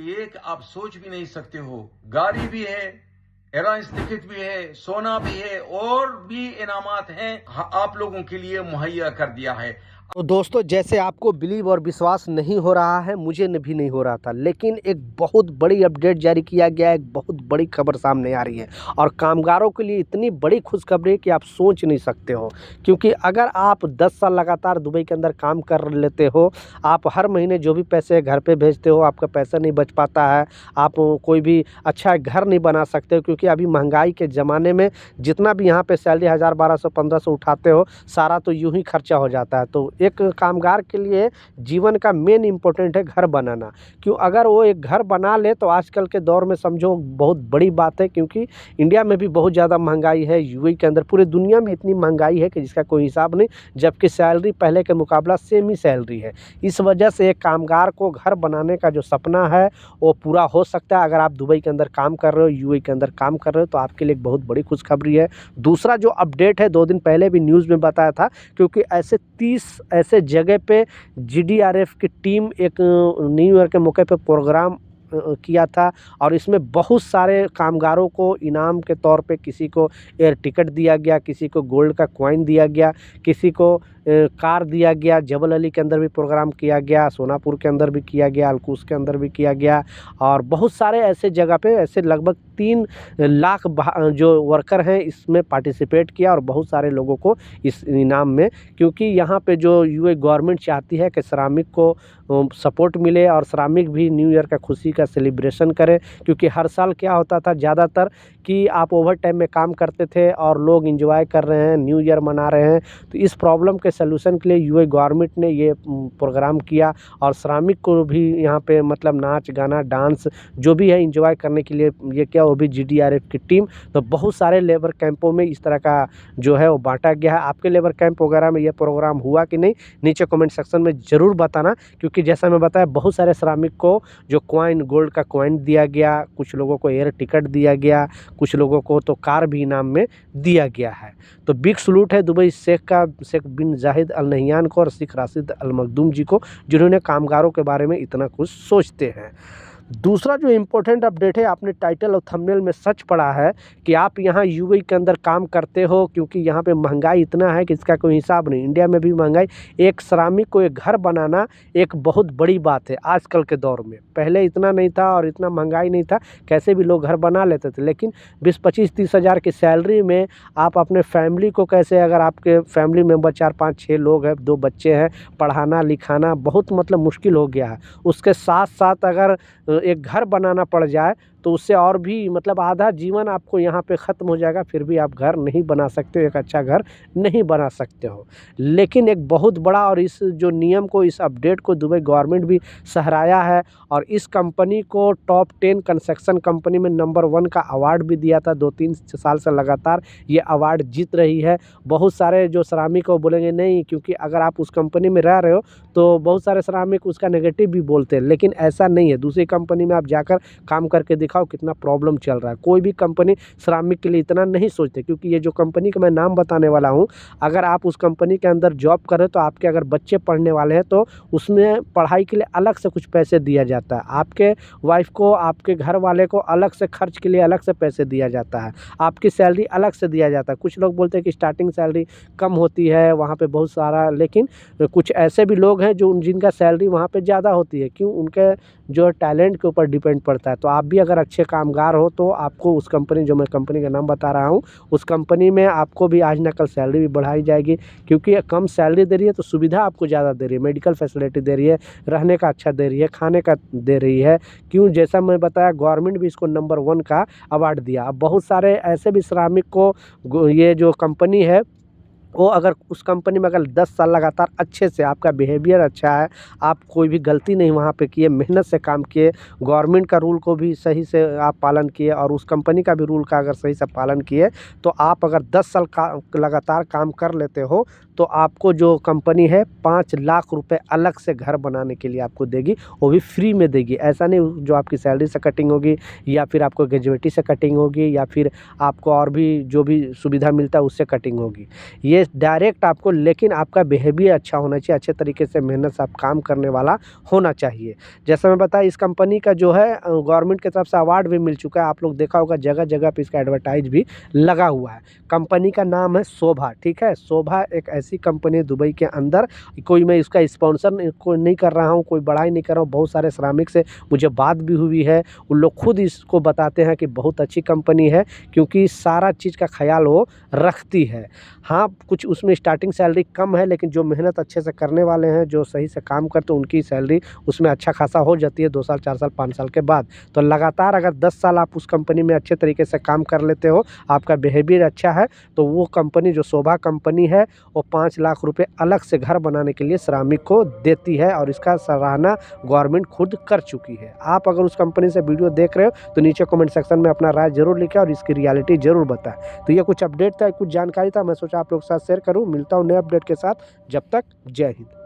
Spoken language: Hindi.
लिए कि आप सोच भी नहीं सकते हो। गाड़ी भी है, एयरलाइंस टिकट भी है, सोना भी है और भी इनामात हैं आप लोगों के लिए मुहैया कर दिया है। तो दोस्तों, जैसे आपको बिलीव और विश्वास नहीं हो रहा है, मुझे भी नहीं हो रहा था, लेकिन एक बहुत बड़ी अपडेट जारी किया गया है। एक बहुत बड़ी खबर सामने आ रही है और कामगारों के लिए इतनी बड़ी खुशखबरी कि आप सोच नहीं सकते हो। क्योंकि अगर आप 10 साल लगातार दुबई के अंदर काम कर लेते हो, आप हर महीने जो भी पैसे घर पे भेजते हो, आपका पैसा नहीं बच पाता है, आप कोई भी अच्छा घर नहीं बना सकते हो। क्योंकि अभी महंगाई के ज़माने में जितना भी यहाँ पे सैलरी 1000, 1200, 1500 उठाते हो, सारा तो यूँ ही खर्चा हो जाता है। तो एक कामगार के लिए जीवन का मेन इम्पोर्टेंट है घर बनाना। क्यों, अगर वो एक घर बना ले तो आजकल के दौर में समझो बहुत बड़ी बात है। क्योंकि इंडिया में भी बहुत ज़्यादा महंगाई है, यूएई के अंदर पूरे दुनिया में इतनी महंगाई है कि जिसका कोई हिसाब नहीं, जबकि सैलरी पहले के मुकाबला सेम ही सैलरी है। इस वजह से एक कामगार को घर बनाने का जो सपना है वो पूरा हो सकता है। अगर आप दुबई के अंदर काम कर रहे हो, यूएई के अंदर काम कर रहे हो, तो आपके लिए एक बहुत बड़ी खुशखबरी है। दूसरा जो अपडेट है, 2 दिन पहले भी न्यूज़ में बताया था, क्योंकि ऐसे 30 ऐसे जगह पे जीडीआरएफ की टीम एक न्यू ईयर के मौके पे प्रोग्राम किया था। और इसमें बहुत सारे कामगारों को इनाम के तौर पे किसी को एयर टिकट दिया गया, किसी को गोल्ड का कॉइन दिया गया, किसी को कार दिया गया। जबल अली के अंदर भी प्रोग्राम किया गया, सोनापुर के अंदर भी किया गया, अलकुस के अंदर भी किया गया। और बहुत सारे ऐसे जगह पे ऐसे लगभग 3 लाख जो वर्कर हैं इसमें पार्टिसिपेट किया और बहुत सारे लोगों को इस इनाम में। क्योंकि यहाँ पे जो यूए गवर्नमेंट चाहती है कि श्रमिक को सपोर्ट मिले और श्रमिक भी न्यू ईयर का खुशी का सेलिब्रेशन करें। क्योंकि हर साल क्या होता था ज़्यादातर कि आप ओवर टाइम में काम करते थे और लोग एंजॉय कर रहे हैं, न्यू ईयर मना रहे हैं। तो इस प्रॉब्लम के सलूशन के लिए यूए गवर्नमेंट ने ये प्रोग्राम किया और श्रमिक को भी यहाँ पे मतलब नाच गाना डांस जो भी है एंजॉय करने के लिए ये किया, वो भी जीडीआरएफ की टीम। तो बहुत सारे लेबर कैंपों में इस तरह का जो है वो बांटा गया है। आपके लेबर कैंप वगैरह में ये प्रोग्राम हुआ कि नहीं, नीचे कमेंट सेक्शन में ज़रूर बताना। क्योंकि जैसा मैं बताया, बहुत सारे श्रमिक को जो कॉइन, गोल्ड का कॉइन दिया गया, कुछ लोगों को एयर टिकट दिया गया, कुछ लोगों को तो कार भी इनाम में दिया गया है। तो बिग सलूट है दुबई शेख बिन जाहिद अल नहियान को और शेख राशिद अल मखदूम जी को, जिन्होंने कामगारों के बारे में इतना कुछ सोचते हैं। दूसरा जो इम्पोर्टेंट अपडेट है, आपने टाइटल और थंबनेल में सच पढ़ा है कि आप यहाँ यूएई के अंदर काम करते हो। क्योंकि यहाँ पे महंगाई इतना है कि इसका कोई हिसाब नहीं। इंडिया में भी महंगाई, एक श्रमिक को एक घर बनाना एक बहुत बड़ी बात है आजकल के दौर में। पहले इतना नहीं था और इतना महंगाई नहीं था, कैसे भी लोग घर बना लेते थे। लेकिन 20, 25, 30 हज़ार की सैलरी में आप अपने फैमिली को कैसे, अगर आपके फैमिली मेम्बर 4, 5, 6 लोग हैं, 2 बच्चे हैं, पढ़ाना लिखाना बहुत मतलब मुश्किल हो गया है। उसके साथ साथ अगर एक घर बनाना पड़ जाए तो उससे और भी मतलब आधा जीवन आपको यहाँ पे ख़त्म हो जाएगा, फिर भी आप घर नहीं बना सकते हो, एक अच्छा घर नहीं बना सकते हो। लेकिन एक बहुत बड़ा, और इस जो नियम को, इस अपडेट को दुबई गवर्नमेंट भी सराहा है और इस कंपनी को टॉप 10 कंस्ट्रक्शन कंपनी में नंबर 1 का अवार्ड भी दिया था। 2-3 साल से लगातार ये अवार्ड जीत रही है। बहुत सारे जो श्रमिक को बोलेंगे नहीं, क्योंकि अगर आप उस कंपनी में रह रहे हो तो बहुत सारे श्रमिक उसका नेगेटिव भी बोलते हैं, लेकिन ऐसा नहीं है। दूसरी कंपनी में आप जाकर काम करके दिखाओ कितना प्रॉब्लम चल रहा है। कोई भी कंपनी श्रमिक के लिए इतना नहीं सोचते। क्योंकि ये जो कंपनी का मैं नाम बताने वाला हूँ, अगर आप उस कंपनी के अंदर जॉब करें तो आपके अगर बच्चे पढ़ने वाले हैं तो उसमें पढ़ाई के लिए अलग से कुछ पैसे दिया जाता है। आपके वाइफ को, आपके घर वाले को अलग से खर्च के लिए अलग से पैसे दिया जाता है। आपकी सैलरी अलग से दिया जाता है। कुछ लोग बोलते हैं कि स्टार्टिंग सैलरी कम होती है वहाँ पे बहुत सारा, लेकिन कुछ ऐसे भी लोग हैं जो जिनका सैलरी वहाँ पे ज़्यादा होती है। क्यों, उनके जो टैलेंट के ऊपर डिपेंड पड़ता है। तो आप भी अगर अच्छे कामगार हो तो आपको उस कंपनी, जो मैं कंपनी का नाम बता रहा हूँ, उस कंपनी में आपको भी आज न कल सैलरी भी बढ़ाई जाएगी। क्योंकि कम सैलरी दे रही है तो सुविधा आपको ज़्यादा दे रही है, मेडिकल फैसिलिटी दे रही है, रहने का अच्छा दे रही है, खाने का दे रही है। क्यों, जैसा मैं बताया, गवर्नमेंट भी इसको नंबर 1 का अवार्ड दिया। अब बहुत सारे ऐसे भी श्रमिक को ये जो कंपनी है वो, अगर उस कंपनी में अगर 10 साल लगातार अच्छे से आपका बिहेवियर अच्छा है, आप कोई भी गलती नहीं वहाँ पे किए, मेहनत से काम किए, गवर्नमेंट का रूल को भी सही से आप पालन किए और उस कंपनी का भी रूल का अगर सही से पालन किए, तो आप अगर 10 साल का लगातार काम कर लेते हो तो आपको जो कंपनी है 5 लाख रुपए अलग से घर बनाने के लिए आपको देगी, वो भी फ्री में देगी। ऐसा नहीं जो आपकी सैलरी से कटिंग होगी या फिर आपको ग्रेजुएटी से कटिंग होगी या फिर आपको और भी जो भी सुविधा मिलता है उससे कटिंग होगी। ये डायरेक्ट आपको, लेकिन आपका बिहेवियर अच्छा होना चाहिए, अच्छे तरीके से मेहनत से आप काम करने वाला होना चाहिए। जैसा मैं बताया, इस कंपनी का जो है गवर्नमेंट की तरफ से अवार्ड भी मिल चुका है। आप लोग देखा होगा जगह जगह पे इसका एडवर्टाइज भी लगा हुआ है। कंपनी का नाम है शोभा, ठीक है। शोभा एक ऐसी कंपनी है दुबई के अंदर, कोई मैं इसका स्पॉन्सर नहीं कर रहा हूँ, कोई बड़ाई नहीं कर रहा हूँ। बहुत सारे श्रमिक से मुझे बात भी हुई है, उन लोग खुद इसको बताते हैं कि बहुत अच्छी कंपनी है, क्योंकि सारा चीज़ का ख्याल वो रखती है। हाँ, कुछ उसमें स्टार्टिंग सैलरी कम है, लेकिन जो मेहनत अच्छे से करने वाले हैं, जो सही से काम करते हैं, उनकी सैलरी उसमें अच्छा खासा हो जाती है 2 साल, 4 साल, 5 साल के बाद। तो लगातार अगर 10 साल आप उस कंपनी में अच्छे तरीके से काम कर लेते हो, आपका बिहेवियर अच्छा है, तो वो कंपनी जो शोभा कंपनी है, वो 5 लाख रुपए अलग से घर बनाने के लिए श्रमिक को देती है, और इसका सराहना गवर्नमेंट खुद कर चुकी है। आप अगर उस कंपनी से वीडियो देख रहे हो तो नीचे कमेंट सेक्शन में अपना राय जरूर लिखें और इसकी रियलिटी जरूर बताएं। तो ये कुछ अपडेट था, कुछ जानकारी था, मैं सोचा आप लोग के साथ शेयर करूं। मिलता हूं नए अपडेट के साथ, जब तक जय हिंद।